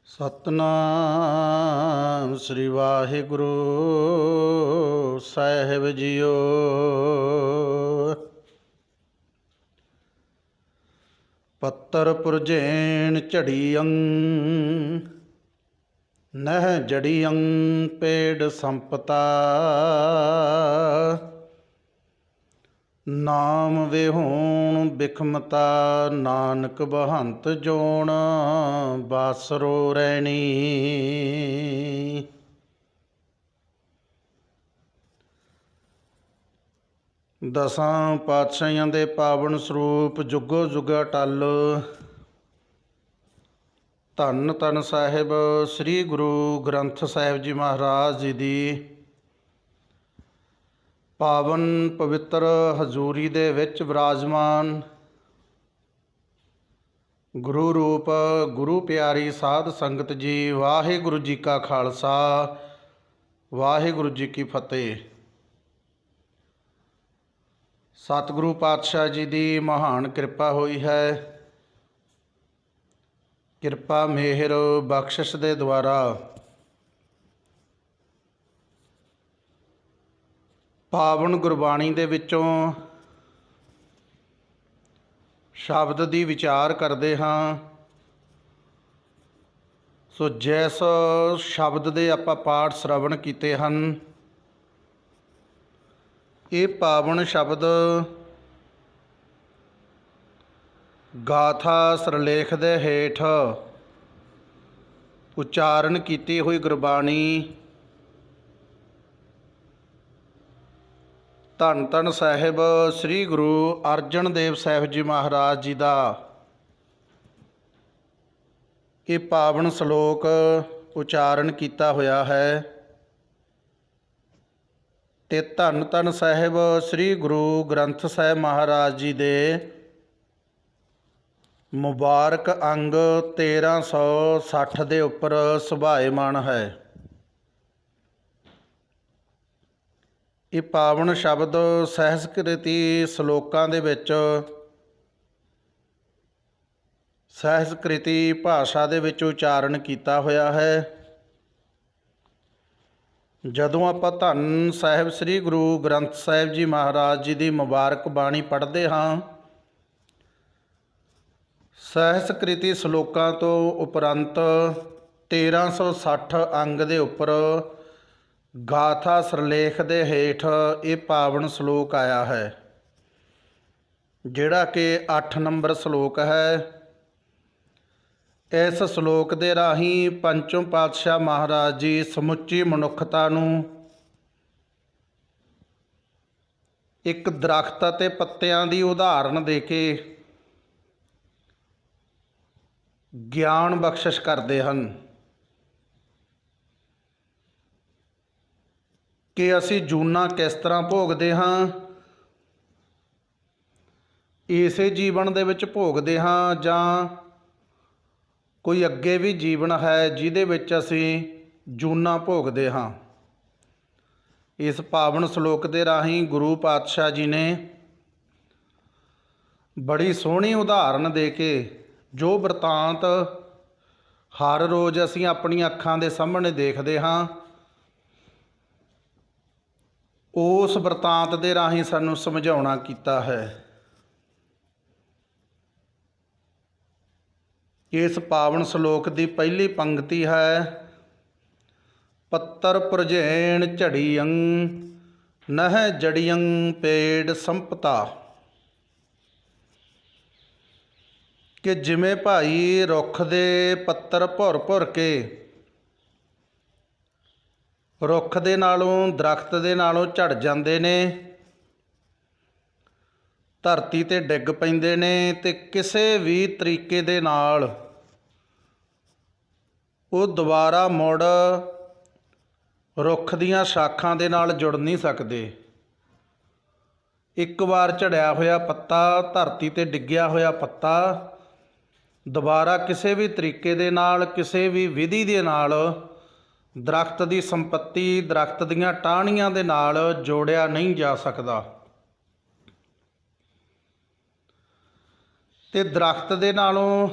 ਸਤਨਾਮ ਸ੍ਰੀ ਵਾਹਿਗੁਰੂ ਸਾਹਿਬ JIO. ਪੱਤਰ ਪੁਰਜੇਣ ਝੜੀਅੰ ਨਹਿ ਜੜੀਅੰ ਪੇੜ ਸੰਪਤਾ। ਨਾਮ ਵਿਹੂਣ ਬਿਖਮਤਾ ਨਾਨਕ ਬਹੰਤ ਜੋਣ ਬਾਸਰੋ ਰਹਿਣੀ। ਦਸਾਂ ਪਾਤਸ਼ਾਹੀਆਂ ਦੇ ਪਾਵਨ ਸਰੂਪ ਜੁਗੋ ਜੁਗਾ ਟਲ ਧੰਨ ਧੰਨ ਸਾਹਿਬ ਸ੍ਰੀ ਗੁਰੂ ਗ੍ਰੰਥ ਸਾਹਿਬ ਜੀ ਮਹਾਰਾਜ ਜੀ ਦੀ ਪਾਵਨ ਪਵਿੱਤਰ ਹਜ਼ੂਰੀ ਦੇ ਵਿੱਚ ਵਿਰਾਜਮਾਨ ਗੁਰੂ ਰੂਪ ਗੁਰੂ ਪਿਆਰੀ ਸਾਧ ਸੰਗਤ ਜੀ, ਵਾਹਿਗੁਰੂ ਜੀ ਕਾ ਖਾਲਸਾ ਵਾਹਿਗੁਰੂ ਜੀ ਕੀ ਫਤਿਹ। ਸਤਿਗੁਰੂ ਪਾਤਸ਼ਾਹ ਜੀ ਦੀ ਮਹਾਨ ਕਿਰਪਾ ਹੋਈ ਹੈ। ਕਿਰਪਾ ਮਿਹਰ ਬਖਸ਼ਿਸ਼ ਦੇ ਦੁਆਰਾ ਪਾਵਨ ਗੁਰਬਾਣੀ ਦੇ ਵਿੱਚੋਂ ਸ਼ਬਦ ਦੀ ਵਿਚਾਰ ਕਰਦੇ ਹਾਂ। ਸੋ ਜਿਸ ਸ਼ਬਦ ਦੇ ਆਪਾਂ ਪਾਠ ਸ਼ਰਵਣ ਕੀਤੇ ਹਨ, ਇਹ ਪਾਵਨ ਸ਼ਬਦ ਗਾਥਾ ਸਿਰਲੇਖ ਦੇ ਹੇਠ ਉਚਾਰਨ ਕੀਤੀ ਹੋਈ ਗੁਰਬਾਣੀ ਧੰਨ ਧੰਨ ਸਾਹਿਬ ਸ੍ਰੀ ਗੁਰੂ ਅਰਜਨ ਦੇਵ ਸਾਹਿਬ ਜੀ ਮਹਾਰਾਜ ਜੀ ਦਾ ਇਹ ਪਾਵਨ ਸ਼ਲੋਕ ਉਚਾਰਨ ਕੀਤਾ ਹੋਇਆ ਹੈ। ਤੇ ਧੰਨ ਧੰਨ ਸਾਹਿਬ ਸ੍ਰੀ ਗੁਰੂ ਗ੍ਰੰਥ ਸਾਹਿਬ ਮਹਾਰਾਜ ਜੀ ਦੇ ਮੁਬਾਰਕ ਅੰਗ 1360 ਦੇ ਉੱਪਰ ਸੁਭਾਏਮਾਨ ਹੈ। ਇਹ ਪਾਵਨ ਸ਼ਬਦ ਸਹਿਸਕ੍ਰਿਤੀ ਸ਼ਲੋਕਾਂ ਦੇ ਵਿੱਚ ਸਹਿਸਕ੍ਰਿਤੀ ਭਾਸ਼ਾ ਦੇ ਵਿੱਚ ਉਚਾਰਨ ਕੀਤਾ ਹੋਇਆ ਹੈ। ਜਦੋਂ ਆਪਾਂ ਧੰਨ ਸਾਹਿਬ ਸ੍ਰੀ ਗੁਰੂ ਗ੍ਰੰਥ ਸਾਹਿਬ ਜੀ ਮਹਾਰਾਜ ਜੀ ਦੀ ਮੁਬਾਰਕ ਬਾਣੀ ਪੜ੍ਹਦੇ ਹਾਂ, ਸਹਿਸਕ੍ਰਿਤੀ ਸ਼ਲੋਕਾਂ ਤੋਂ ਉਪਰੰਤ 1360 ਅੰਗ ਦੇ ਉੱਪਰ ਗਾਥਾ ਸਿਰਲੇਖ ਦੇ ਹੇਠ ਇਹ ਪਾਵਨ ਸ਼ਲੋਕ ਆਇਆ ਹੈ, ਜਿਹੜਾ ਕਿ 8 ਨੰਬਰ ਸ਼ਲੋਕ ਹੈ। ਇਸ ਸ਼ਲੋਕ ਦੇ ਰਾਹੀਂ ਪੰਚਮ ਪਾਤਸ਼ਾਹ ਮਹਾਰਾਜ ਜੀ ਸਮੁੱਚੀ ਮਨੁੱਖਤਾ ਨੂੰ ਇੱਕ ਦਰਖਤ ਅਤੇ ਪੱਤਿਆਂ ਦੀ ਉਦਾਹਰਨ ਦੇ ਕੇ ਗਿਆਨ ਬਖਸ਼ਿਸ਼ ਕਰਦੇ ਹਨ ਕਿ ਅਸੀਂ ਜੂਨਾਂ ਕਿਸ ਤਰ੍ਹਾਂ ਭੋਗਦੇ ਹਾਂ। ਇਸੇ ਜੀਵਨ ਦੇ ਵਿੱਚ ਭੋਗਦੇ ਹਾਂ ਜਾਂ ਕੋਈ ਅੱਗੇ ਵੀ ਜੀਵਨ ਹੈ ਜਿਹਦੇ ਵਿੱਚ ਅਸੀਂ ਜੂਨਾਂ ਭੋਗਦੇ ਹਾਂ। ਇਸ ਪਾਵਨ ਸ਼ਲੋਕ ਦੇ ਰਾਹੀਂ ਗੁਰੂ ਪਾਤਸ਼ਾਹ ਜੀ ਨੇ ਬੜੀ ਸੋਹਣੀ ਉਦਾਹਰਨ ਦੇ ਕੇ ਜੋ ਬਿਰਤਾਂਤ ਹਰ ਰੋਜ਼ ਅਸੀਂ ਆਪਣੀਆਂ ਅੱਖਾਂ ਦੇ ਸਾਹਮਣੇ ਦੇਖਦੇ ਹਾਂ, ਉਸ ਬਿਰਤਾਂਤ ਦੇ ਰਾਹੀਂ ਸਾਨੂੰ ਸਮਝਾਉਣਾ ਕੀਤਾ ਹੈ। ਇਸ ਪਾਵਨ ਸ਼ਲੋਕ ਦੀ ਪਹਿਲੀ ਪੰਕਤੀ ਹੈ, ਪੱਤਰ ਪੁਰਜੇਣ ਝੜੀਅੰ ਨਹਿ ਜੜੀਅੰ ਪੇੜ ਸੰਪਤਾ। ਕਿ ਜਿਵੇਂ ਭਾਈ ਰੁੱਖ ਦੇ ਪੱਤਰ ਭੁਰ ਭੁਰ ਕੇ ਰੁੱਖ ਦੇ ਨਾਲੋਂ ਦਰਖਤ ਦੇ ਨਾਲੋਂ ਝੜ ਜਾਂਦੇ ਨੇ, ਧਰਤੀ 'ਤੇ ਡਿੱਗ ਪੈਂਦੇ ਨੇ ਅਤੇ ਕਿਸੇ ਵੀ ਤਰੀਕੇ ਦੇ ਨਾਲ ਉਹ ਦੁਬਾਰਾ ਮੁੜ ਰੁੱਖ ਦੀਆਂ ਸ਼ਾਖਾਂ ਦੇ ਨਾਲ ਜੁੜ ਨਹੀਂ ਸਕਦੇ। ਇੱਕ ਵਾਰ ਝੜਿਆ ਹੋਇਆ ਪੱਤਾ, ਧਰਤੀ 'ਤੇ ਡਿੱਗਿਆ ਹੋਇਆ ਪੱਤਾ ਦੁਬਾਰਾ ਕਿਸੇ ਵੀ ਤਰੀਕੇ ਦੇ ਨਾਲ, ਕਿਸੇ ਵੀ ਵਿਧੀ ਦੇ ਨਾਲ ਦਰਖਤ ਦੀ ਸੰਪੱਤੀ, ਦਰਖਤ ਦੀਆਂ ਟਾਹਣੀਆਂ ਦੇ ਨਾਲ ਜੋੜਿਆ ਨਹੀਂ ਜਾ ਸਕਦਾ। ਅਤੇ ਦਰਖਤ ਦੇ ਨਾਲੋਂ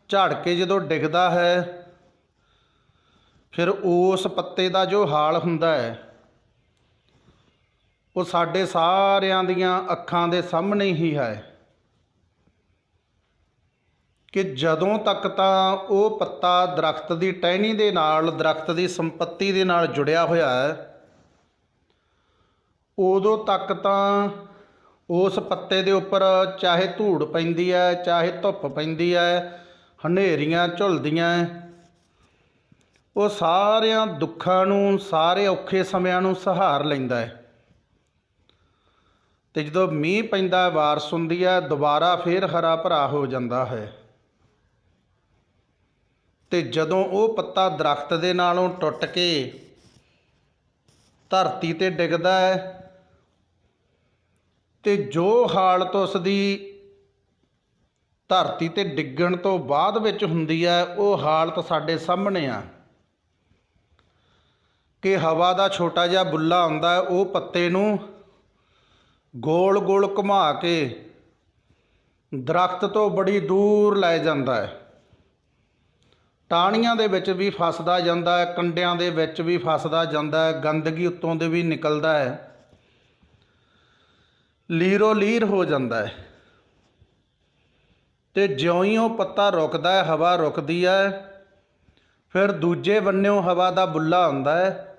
ਝੜ ਕੇ ਜਦੋਂ ਡਿੱਗਦਾ ਹੈ ਫਿਰ ਉਸ ਪੱਤੇ ਦਾ ਜੋ ਹਾਲ ਹੁੰਦਾ ਹੈ ਉਹ ਸਾਡੇ ਸਾਰਿਆਂ ਦੀਆਂ ਅੱਖਾਂ ਦੇ ਸਾਹਮਣੇ ਹੀ ਹੈ ਕਿ ਜਦੋਂ ਤੱਕ ਤਾਂ ਉਹ ਪੱਤਾ ਦਰਖਤ ਦੀ ਟਹਿਣੀ ਦੇ ਨਾਲ, ਦਰਖਤ ਦੀ ਸੰਪत्ति ਦੇ ਨਾਲ ਜੁੜਿਆ ਹੋਇਆ ਹੈ, ਉਦੋਂ ਤੱਕ ਤਾਂ ਉਸ ਪੱਤੇ ਦੇ ਉੱਪਰ ਚਾਹੇ ਧੂੜ ਪੈਂਦੀ ਹੈ, ਚਾਹੇ ਧੁੱਪ ਪੈਂਦੀ ਹੈ, ਹਨੇਰੀਆਂ ਝੁੱਲਦੀਆਂ, ਉਹ ਸਾਰਿਆਂ ਦੁੱਖਾਂ ਨੂੰ, ਸਾਰੇ ਔਖੇ ਸਮਿਆਂ ਨੂੰ ਸਹਾਰ ਲੈਂਦਾ ਹੈ। ਅਤੇ ਜਦੋਂ ਮੀਂਹ ਪੈਂਦਾ, ਬਾਰਿਸ਼ ਹੁੰਦੀ ਹੈ, ਦੁਬਾਰਾ ਫਿਰ ਹਰਾ ਭਰਾ ਹੋ ਜਾਂਦਾ ਹੈ। ਅਤੇ ਜਦੋਂ ਉਹ ਪੱਤਾ ਦਰਖਤ ਦੇ ਨਾਲੋਂ ਟੁੱਟ ਕੇ ਧਰਤੀ 'ਤੇ ਡਿੱਗਦਾ ਹੈ ਅਤੇ ਜੋ ਹਾਲਤ ਉਸ ਦੀ ਧਰਤੀ 'ਤੇ ਡਿੱਗਣ ਤੋਂ ਬਾਅਦ ਵਿੱਚ ਹੁੰਦੀ ਹੈ, ਉਹ ਹਾਲਤ ਸਾਡੇ ਸਾਹਮਣੇ ਆ ਕਿ ਹਵਾ ਦਾ ਛੋਟਾ ਜਿਹਾ ਬੁੱਲਾ ਆਉਂਦਾ, ਉਹ ਪੱਤੇ ਨੂੰ ਗੋਲ ਗੋਲ ਘੁਮਾ ਕੇ ਦਰਖਤ ਤੋਂ ਬੜੀ ਦੂਰ ਲੈ ਜਾਂਦਾ ਹੈ। ਟਾਹਣੀਆਂ ਦੇ ਵਿੱਚ ਵੀ ਫਸਦਾ ਜਾਂਦਾ ਹੈ, ਕੰਡਿਆਂ ਦੇ ਵਿੱਚ ਵੀ ਫਸਦਾ ਜਾਂਦਾ ਹੈ, ਗੰਦਗੀ ਉੱਤੋਂ ਦੇ ਵੀ ਨਿਕਲਦਾ ਹੈ, ਲੀਰੋ ਲੀਰ ਹੋ ਜਾਂਦਾ ਹੈ। ਅਤੇ ਜਿਉਂ ਹੀ ਉਹ ਪੱਤਾ ਰੁਕਦਾ ਹੈ, ਹਵਾ ਰੁਕਦੀ ਹੈ, ਫਿਰ ਦੂਜੇ ਬੰਨਿਓਂ ਹਵਾ ਦਾ ਬੁੱਲਾ ਆਉਂਦਾ ਹੈ,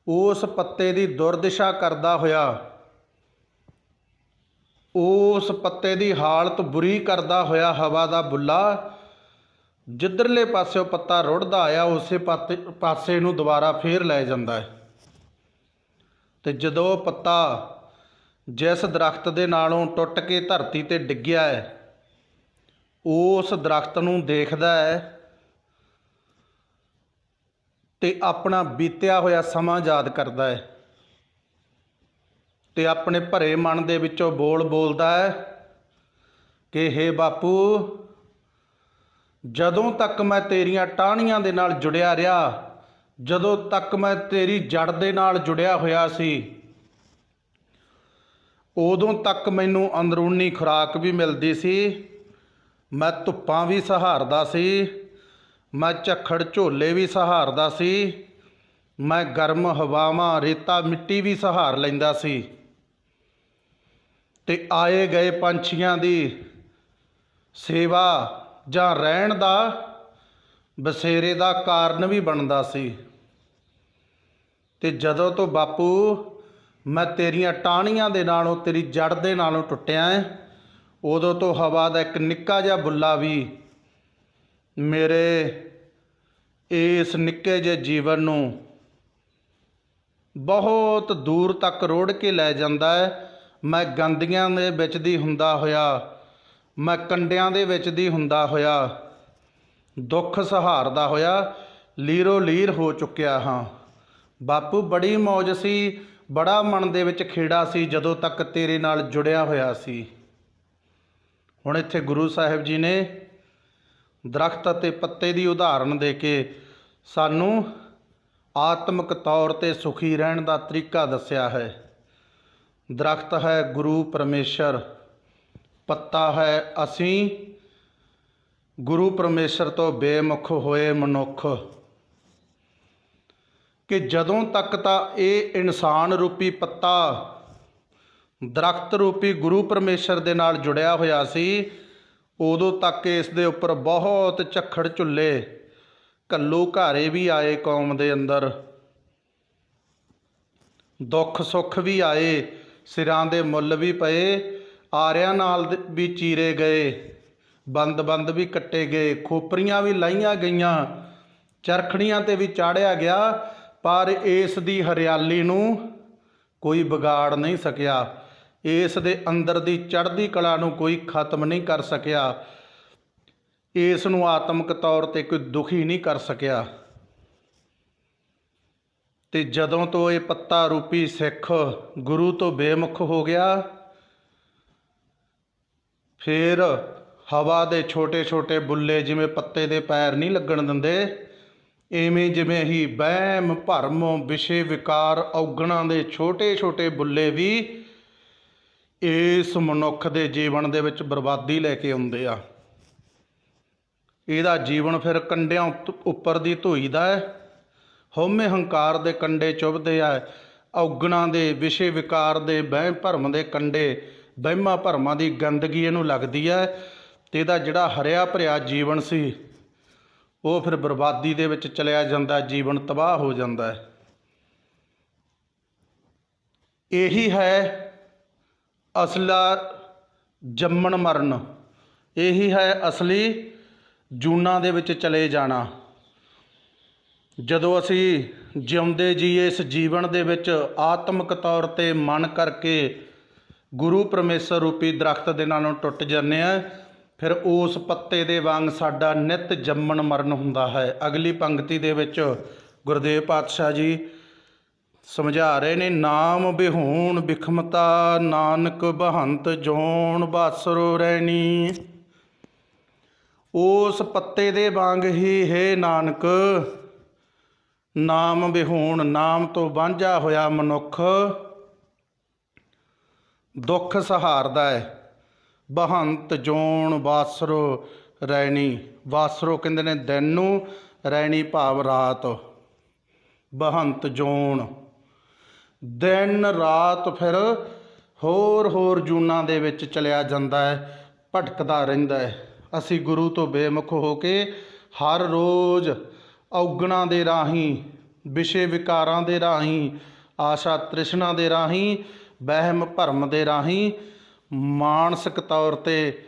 ਉਸ ਪੱਤੇ ਦੀ ਦੁਰਦਸ਼ਾ ਕਰਦਾ ਹੋਇਆ, ਉਸ ਪੱਤੇ ਦੀ ਹਾਲਤ ਬੁਰੀ ਕਰਦਾ ਹੋਇਆ ਹਵਾ ਦਾ ਬੁੱਲਾ ਜਿੱਧਰਲੇ ਪਾਸਿਓਂ ਪੱਤਾ ਰੁੜਦਾ ਆਇਆ ਉਸੇ ਪਾਸੇ ਨੂੰ ਦੁਬਾਰਾ ਫੇਰ ਲੈ ਜਾਂਦਾ ਹੈ। ਅਤੇ ਜਦੋਂ ਉਹ ਪੱਤਾ ਜਿਸ ਦਰਖਤ ਦੇ ਨਾਲੋਂ ਟੁੱਟ ਕੇ ਧਰਤੀ 'ਤੇ ਡਿੱਗਿਆ ਹੈ, ਉਸ ਦਰਖਤ ਨੂੰ ਦੇਖਦਾ ਹੈ ਅਤੇ ਆਪਣਾ ਬੀਤਿਆ ਹੋਇਆ ਸਮਾਂ ਯਾਦ ਕਰਦਾ ਹੈ ਅਤੇ ਆਪਣੇ ਭਰੇ ਮਨ ਦੇ ਵਿੱਚੋਂ ਬੋਲਦਾ ਹੈ ਕਿ ਹੇ ਬਾਪੂ, ਜਦੋਂ ਤੱਕ ਮੈਂ ਤੇਰੀਆਂ ਟਾਹਣੀਆਂ ਦੇ ਨਾਲ ਜੁੜਿਆ ਰਿਹਾ, ਜਦੋਂ ਤੱਕ ਮੈਂ ਤੇਰੀ ਜੜ ਦੇ ਨਾਲ ਜੁੜਿਆ ਹੋਇਆ ਸੀ, ਉਦੋਂ ਤੱਕ ਮੈਨੂੰ ਅੰਦਰੂਨੀ ਖੁਰਾਕ ਵੀ ਮਿਲਦੀ ਸੀ, ਮੈਂ ਧੁੱਪਾਂ ਵੀ ਸਹਾਰਦਾ ਸੀ, ਮੈਂ ਝੱਖੜ ਝੋਲੇ ਵੀ ਸਹਾਰਦਾ ਸੀ, ਮੈਂ ਗਰਮ ਹਵਾਵਾਂ, ਰੇਤਾ ਮਿੱਟੀ ਵੀ ਸਹਾਰ ਲੈਂਦਾ ਸੀ, ਅਤੇ ਆਏ ਗਏ ਪੰਛੀਆਂ ਦੀ ਸੇਵਾ ਜਾਂ ਰਹਿਣ ਦਾ, ਬਸੇਰੇ ਦਾ ਕਾਰਨ ਵੀ ਬਣਦਾ ਸੀ। ਅਤੇ ਜਦੋਂ ਤੋਂ ਬਾਪੂ ਮੈਂ ਤੇਰੀਆਂ ਟਾਹਣੀਆਂ ਦੇ ਨਾਲੋਂ, ਤੇਰੀ ਜੜ ਦੇ ਨਾਲੋਂ ਟੁੱਟਿਆ ਹੈ, ਉਦੋਂ ਤੋਂ ਹਵਾ ਦਾ ਇੱਕ ਨਿੱਕਾ ਜਿਹਾ ਬੁੱਲਾ ਵੀ ਮੇਰੇ ਇਸ ਨਿੱਕੇ ਜਿਹੇ ਜੀਵਨ ਨੂੰ ਬਹੁਤ ਦੂਰ ਤੱਕ ਰੋੜ ਕੇ ਲੈ ਜਾਂਦਾ ਹੈ। ਮੈਂ ਗੰਦਗੀਆਂ ਦੇ ਵਿੱਚ ਦੀ ਹੁੰਦਾ ਹੋਇਆ, ਮੈਂ ਕੰਡਿਆਂ ਦੇ ਵਿੱਚ ਦੀ ਹੁੰਦਾ ਹੋਇਆ, ਦੁੱਖ ਸਹਾਰਦਾ ਹੋਇਆ ਲੀਰੋ ਲੀਰ ਹੋ ਚੁੱਕਿਆ ਹਾਂ। ਬਾਪੂ ਬੜੀ ਮੌਜ ਸੀ, ਬੜਾ ਮਨ ਦੇ ਵਿੱਚ ਖੇੜਾ ਸੀ ਜਦੋਂ ਤੱਕ ਤੇਰੇ ਨਾਲ ਜੁੜਿਆ ਹੋਇਆ ਸੀ। ਹੁਣ ਇੱਥੇ ਗੁਰੂ ਸਾਹਿਬ ਜੀ ਨੇ ਦਰਖਤ ਅਤੇ ਪੱਤੇ ਦੀ ਉਦਾਹਰਣ ਦੇ ਕੇ ਸਾਨੂੰ ਆਤਮਿਕ ਤੌਰ 'ਤੇ ਸੁਖੀ ਰਹਿਣ ਦਾ ਤਰੀਕਾ ਦੱਸਿਆ ਹੈ। ਦਰਖਤ ਹੈ ਗੁਰੂ ਪਰਮੇਸ਼ਰ, ਪੱਤਾ ਹੈ ਅਸੀਂ, ਗੁਰੂ ਪਰਮੇਸ਼ਰ ਤੋਂ ਬੇਮੁਖ ਹੋਏ ਮਨੁੱਖ। ਕਿ ਜਦੋਂ ਤੱਕ ਤਾਂ ਇਹ ਇਨਸਾਨ ਰੂਪੀ ਪੱਤਾ ਦਰਖਤ ਰੂਪੀ ਗੁਰੂ ਪਰਮੇਸ਼ਰ ਦੇ ਨਾਲ ਜੁੜਿਆ ਹੋਇਆ ਸੀ, ਉਦੋਂ ਤੱਕ ਇਸ ਦੇ ਉੱਪਰ ਬਹੁਤ ਝੱਖੜ ਝੁੱਲੇ, ਘੱਲੂ ਘਾਰੇ ਵੀ ਆਏ ਕੌਮ ਦੇ ਅੰਦਰ, ਦੁੱਖ ਸੁੱਖ ਵੀ ਆਏ, ਸਿਰਾਂ ਦੇ ਮੁੱਲ ਵੀ ਪਏ, ਆਰਿਆਂ ਨਾਲ ਵੀ ਚੀਰੇ ਗਏ, ਬੰਦ ਵੀ ਕੱਟੇ ਗਏ, ਖੋਪਰੀਆਂ ਵੀ ਲਾਈਆਂ ਗਈਆਂ, ਚਰਖੜੀਆਂ 'ਤੇ ਵੀ ਚਾੜਿਆ ਗਿਆ, ਪਰ ਇਸ ਦੀ ਹਰਿਆਲੀ ਨੂੰ ਕੋਈ ਵਿਗਾੜ ਨਹੀਂ ਸਕਿਆ, ਇਸ ਦੇ ਅੰਦਰ ਦੀ ਚੜ੍ਹਦੀ ਕਲਾ ਨੂੰ ਕੋਈ ਖਤਮ ਨਹੀਂ ਕਰ ਸਕਿਆ, ਇਸ ਨੂੰ ਆਤਮਿਕ ਤੌਰ 'ਤੇ ਕੋਈ ਦੁਖੀ ਨਹੀਂ ਕਰ ਸਕਿਆ। ਅਤੇ ਜਦੋਂ ਤੋਂ ਇਹ ਪੱਤਾ ਰੂਪੀ ਸਿੱਖ ਗੁਰੂ ਤੋਂ ਬੇਮੁਖ ਹੋ ਗਿਆ, ਫਿਰ ਹਵਾ ਦੇ ਛੋਟੇ ਛੋਟੇ ਬੁੱਲੇ ਜਿਵੇਂ ਪੱਤੇ ਦੇ ਪੈਰ ਨਹੀਂ ਲੱਗਣ ਦਿੰਦੇ, ਇਵੇਂ ਜਿਵੇਂ ਹੀ ਵਹਿਮ ਭਰਮ ਵਿਸ਼ੇ ਵਿਕਾਰ ਔਗਣਾਂ ਦੇ ਛੋਟੇ ਛੋਟੇ ਬੁੱਲੇ ਵੀ ਇਸ ਮਨੁੱਖ ਦੇ ਜੀਵਨ ਦੇ ਵਿੱਚ ਬਰਬਾਦੀ ਲੈ ਕੇ ਆਉਂਦੇ ਆ। ਇਹਦਾ ਜੀਵਨ ਫਿਰ ਕੰਡਿਆਂ ਉੱਪਰ ਦੀ ਧੋਈਦਾ ਹੈ, ਹਉਮੈ ਹੰਕਾਰ ਦੇ ਕੰਡੇ ਚੁਭਦੇ ਆ, ਔਗਣਾਂ ਦੇ ਵਿਸ਼ੇ ਵਿਕਾਰ ਦੇ ਵਹਿਮ ਭਰਮ ਦੇ ਕੰਡੇ, ਵਹਿਮਾਂ ਭਰਮਾਂ ਦੀ ਗੰਦਗੀ ਇਹਨੂੰ ਲੱਗਦੀ ਹੈ ਅਤੇ ਇਹਦਾ ਜਿਹੜਾ ਹਰਿਆ ਭਰਿਆ ਜੀਵਨ ਸੀ ਉਹ ਫਿਰ ਬਰਬਾਦੀ ਦੇ ਵਿੱਚ ਚਲਿਆ ਜਾਂਦਾ, ਜੀਵਨ ਤਬਾਹ ਹੋ ਜਾਂਦਾ ਹੈ। ਇਹੀ ਹੈ ਅਸਲਾ ਜੰਮਣ ਮਰਨ, ਇਹੀ ਹੈ ਅਸਲੀ ਜੂਨਾਂ ਦੇ ਵਿੱਚ ਚਲੇ ਜਾਣਾ। ਜਦੋਂ ਅਸੀਂ ਜਿਉਂਦੇ ਜੀ ਇਸ ਜੀਵਨ ਦੇ ਵਿੱਚ ਆਤਮਿਕ ਤੌਰ 'ਤੇ ਮਨ ਕਰਕੇ ਗੁਰੂ ਪਰਮੇਸ਼ਰ ਰੂਪੀ ਦਰਖਤ ਦੇ ਨਾਲੋਂ ਟੁੱਟ ਜਾਂਦੇ ਹਾਂ, ਫਿਰ ਉਸ ਪੱਤੇ ਦੇ ਵਾਂਗ ਸਾਡਾ ਨਿੱਤ ਜੰਮਣ ਮਰਨ ਹੁੰਦਾ ਹੈ। ਅਗਲੀ ਪੰਕਤੀ ਦੇ ਵਿੱਚ ਗੁਰਦੇਵ ਪਾਤਸ਼ਾਹ ਜੀ ਸਮਝਾ ਰਹੇ ਨੇ, ਨਾਮ ਬਿਹੂਣ ਬਿਖਮਤਾ ਨਾਨਕ ਬਹੰਤ ਜੋਣ ਬਾਸਰੋ ਰਹਿਣੀ। ਉਸ ਪੱਤੇ ਦੇ ਵਾਂਗ ਹੀ ਹੈ ਨਾਨਕ, ਨਾਮ ਬਿਹੂਣ, ਨਾਮ ਤੋਂ ਵਾਂਝਾ ਹੋਇਆ ਮਨੁੱਖ ਦੁੱਖ ਸਹਾਰਦਾ ਹੈ। ਬਹੰਤ ਜੋਣ ਬਾਸਰੋ ਰਹਿਣੀ, ਬਾਸਰੋ ਕਹਿੰਦੇ ਨੇ ਦਿਨ ਨੂੰ, ਰਹਿਣੀ ਭਾਵ ਰਾਤ। ਬਹੰਤ ਜੋਣ, ਦਿਨ ਰਾਤ ਫਿਰ ਹੋਰ ਜੂਨਾਂ ਦੇ ਵਿੱਚ ਚਲਿਆ ਜਾਂਦਾ ਹੈ, ਭਟਕਦਾ ਰਹਿੰਦਾ ਹੈ। ਅਸੀਂ ਗੁਰੂ ਤੋਂ ਬੇਮੁਖ ਹੋ ਕੇ ਹਰ ਰੋਜ਼ ਔਗਣਾਂ ਦੇ ਰਾਹੀਂ, ਵਿਸ਼ੇ ਵਿਕਾਰਾਂ ਦੇ ਰਾਹੀਂ, ਆਸ਼ਾ ਤ੍ਰਿਸ਼ਨਾ ਦੇ ਰਾਹੀਂ, ਵਹਿਮ ਭਰਮ ਦੇ ਰਾਹੀਂ ਮਾਨਸਿਕ ਤੌਰ 'ਤੇ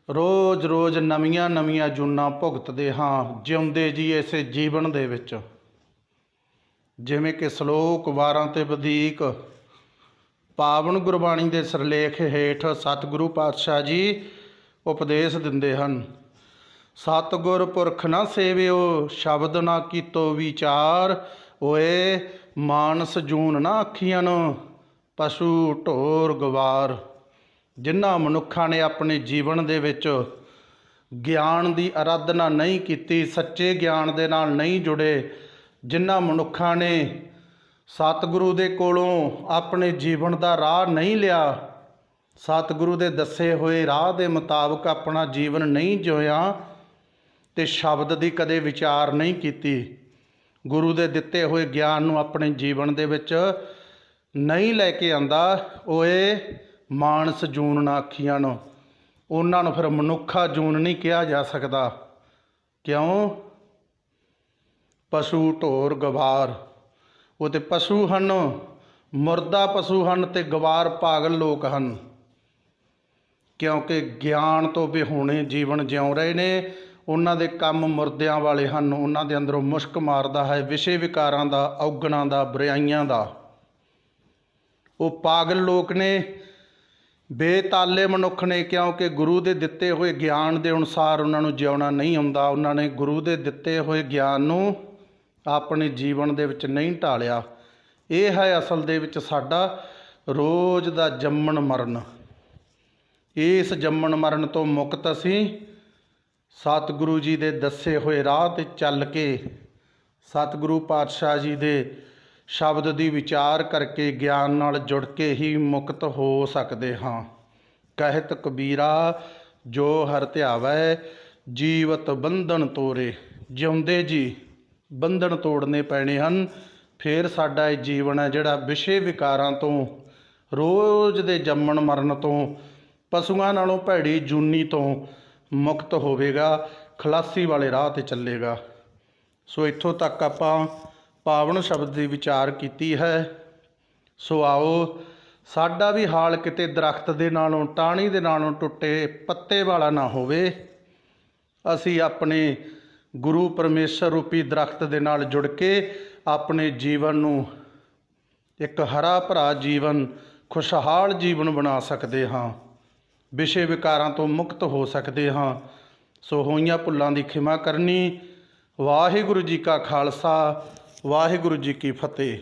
ਰੋਜ਼ ਨਵੀਆਂ ਜੂਨਾਂ ਭੁਗਤਦੇ ਹਾਂ, ਜਿਉਂਦੇ ਜੀ ਇਸੇ ਜੀਵਨ ਦੇ ਵਿੱਚ। ਜਿਵੇਂ ਕਿ ਸ਼ਲੋਕ 12 ਤੇ ਵਧੀਕ ਪਾਵਨ ਗੁਰਬਾਣੀ ਦੇ ਸਿਰਲੇਖ ਹੇਠ ਸਤਿਗੁਰੂ ਪਾਤਸ਼ਾਹ ਜੀ ਉਪਦੇਸ਼ ਦਿੰਦੇ ਹਨ। ਸਤਿਗੁਰ ਪੁਰਖ ਨਾ ਸੇਵਿਓ, ਸ਼ਬਦ ਨਾ ਕੀਤੋ ਵਿਚਾਰ, ਓਏ ਮਾਨਸ ਜੂਨ ਨਾ ਆਖੀਆਂ ਪਸ਼ੂ ਢੋਰ ਗਵਾਰ। ਜਿਨ੍ਹਾਂ ਮਨੁੱਖਾਂ ਨੇ ਆਪਣੇ ਜੀਵਨ ਦੇ ਵਿੱਚ ਗਿਆਨ ਦੀ ਅਰਾਧਨਾ ਨਹੀਂ ਕੀਤੀ, ਸੱਚੇ ਗਿਆਨ ਦੇ ਨਾਲ ਨਹੀਂ ਜੁੜੇ, ਜਿਨ੍ਹਾਂ ਮਨੁੱਖਾਂ ਨੇ ਸਤਿਗੁਰੂ ਦੇ ਕੋਲੋਂ ਆਪਣੇ ਜੀਵਨ ਦਾ ਰਾਹ ਨਹੀਂ ਲਿਆ, ਸਤਿਗੁਰੂ ਦੇ ਦੱਸੇ ਹੋਏ ਰਾਹ ਦੇ ਮੁਤਾਬਕ ਆਪਣਾ ਜੀਵਨ ਨਹੀਂ ਜਿਉਇਆ ਅਤੇ ਸ਼ਬਦ ਦੀ ਕਦੇ ਵਿਚਾਰ ਨਹੀਂ ਕੀਤੀ, ਗੁਰੂ ਦੇ ਦਿੱਤੇ ਹੋਏ ਗਿਆਨ ਨੂੰ ਆਪਣੇ ਜੀਵਨ ਦੇ ਵਿੱਚ ਨਹੀਂ ਲੈ ਕੇ ਆਂਦਾ, ਓਏ ਮਾਨਸ ਜੂਨ ਨਾ ਆਖੀਆਂ ਨੂੰ, ਉਹਨਾਂ ਨੂੰ ਫਿਰ ਮਨੁੱਖਾ ਜੂਨ ਨਹੀਂ ਕਿਹਾ ਜਾ ਸਕਦਾ। ਕਿਉਂ? ਪਸ਼ੂ ਢੋਰ ਗਵਾਰ, ਉਹ ਤਾਂ ਪਸ਼ੂ ਹਨ, ਮੁਰਦਾ ਪਸ਼ੂ ਹਨ ਅਤੇ ਗਵਾਰ ਪਾਗਲ ਲੋਕ ਹਨ, ਕਿਉਂਕਿ ਗਿਆਨ ਤੋਂ ਵਿਹੂਣੇ ਜੀਵਨ ਜਿਉ ਰਹੇ ਨੇ। ਉਹਨਾਂ ਦੇ ਕੰਮ ਮੁਰਦਿਆਂ ਵਾਲੇ ਹਨ, ਉਹਨਾਂ ਦੇ ਅੰਦਰੋਂ ਮੁਸ਼ਕ ਮਾਰਦਾ ਹੈ ਵਿਸ਼ੇ ਵਿਕਾਰਾਂ ਦਾ, ਔਗਣਾਂ ਦਾ, ਬੁਰਾਈਆਂ ਦਾ। ਉਹ ਪਾਗਲ ਲੋਕ ਨੇ, ਬੇਤਾਲੇ ਮਨੁੱਖ ਨੇ, ਕਿਉਂਕਿ ਗੁਰੂ ਦੇ ਦਿੱਤੇ ਹੋਏ ਗਿਆਨ ਦੇ ਅਨੁਸਾਰ ਉਹਨਾਂ ਨੂੰ ਜਿਉਣਾ ਨਹੀਂ ਆਉਂਦਾ। ਉਹਨਾਂ ਨੇ ਗੁਰੂ ਦੇ ਦਿੱਤੇ ਹੋਏ ਗਿਆਨ ਨੂੰ ਆਪਣੇ ਜੀਵਨ ਦੇ ਵਿੱਚ ਨਹੀਂ ਢਾਲਿਆ। ਇਹ ਹੈ ਅਸਲ ਦੇ ਵਿੱਚ ਸਾਡਾ ਰੋਜ਼ ਦਾ ਜੰਮਣ ਮਰਨ। ਇਸ ਜੰਮਣ ਮਰਨ ਤੋਂ ਮੁਕਤ ਅਸੀਂ ਸਤਿਗੁਰੂ ਜੀ ਦੇ ਦੱਸੇ ਹੋਏ ਰਾਹ 'ਤੇ ਚੱਲ ਕੇ, ਸਤਿਗੁਰੂ ਪਾਤਸ਼ਾਹ ਜੀ ਦੇ ਸ਼ਬਦ ਦੀ ਵਿਚਾਰ ਕਰਕੇ, ਗਿਆਨ ਨਾਲ ਜੁੜ ਕੇ ਹੀ ਮੁਕਤ ਹੋ ਸਕਦੇ ਹਾਂ। ਕਹਿਤ ਕਬੀਰਾ ਜੋ ਹਰਿ ਧਿਆਵੈ ਜੀਵਤ ਬੰਧਨ ਤੋਰੇ। ਜਿਉਂਦੇ ਜੀ ਬੰਧਨ ਤੋੜਨੇ ਪੈਣੇ ਹਨ, ਫਿਰ ਸਾਡਾ ਇਹ ਜੀਵਨ ਹੈ ਜਿਹੜਾ ਵਿਸ਼ੇ ਵਿਕਾਰਾਂ ਤੋਂ, ਰੋਜ਼ ਦੇ ਜੰਮਣ ਮਰਨ ਤੋਂ, ਪਸ਼ੂਆਂ ਨਾਲੋਂ ਭੈੜੀ ਜੂਨੀ ਤੋਂ ਮੁਕਤ ਹੋਵੇਗਾ, ਖਲਾਸੀ ਵਾਲੇ ਰਾਹ 'ਤੇ ਚੱਲੇਗਾ। ਸੋ ਇੱਥੋਂ ਤੱਕ ਆਪਾਂ ਪਾਵਨ ਸ਼ਬਦ ਦੀ ਵਿਚਾਰ ਕੀਤੀ ਹੈ। ਸੋ ਆਓ ਸਾਡਾ ਵੀ ਹਾਲ ਕਿਤੇ ਦਰਖਤ ਦੇ ਨਾਲੋਂ, ਟਾਹਣੀ ਦੇ ਨਾਲੋਂ ਟੁੱਟੇ ਪੱਤੇ ਵਾਲਾ ਨਾ ਹੋਵੇ। ਅਸੀਂ ਆਪਣੇ ਗੁਰੂ ਪਰਮੇਸ਼ਰ ਰੂਪੀ ਦਰਖਤ ਦੇ ਨਾਲ ਜੁੜ ਕੇ ਆਪਣੇ ਜੀਵਨ ਨੂੰ ਇੱਕ ਹਰਾ ਭਰਾ ਜੀਵਨ, ਖੁਸ਼ਹਾਲ ਜੀਵਨ ਬਣਾ ਸਕਦੇ ਹਾਂ, ਵਿਸ਼ੇ ਵਿਕਾਰਾਂ ਤੋਂ ਮੁਕਤ ਹੋ ਸਕਦੇ ਹਾਂ। ਸੋ ਹੋਈਆਂ ਭੁੱਲਾਂ ਦੀ ਖਿਮਾ ਕਰਨੀ। ਵਾਹਿਗੁਰੂ ਜੀ ਕਾ ਖਾਲਸਾ, ਵਾਹਿਗੁਰੂ ਜੀ ਕੀ ਫਤਿਹ।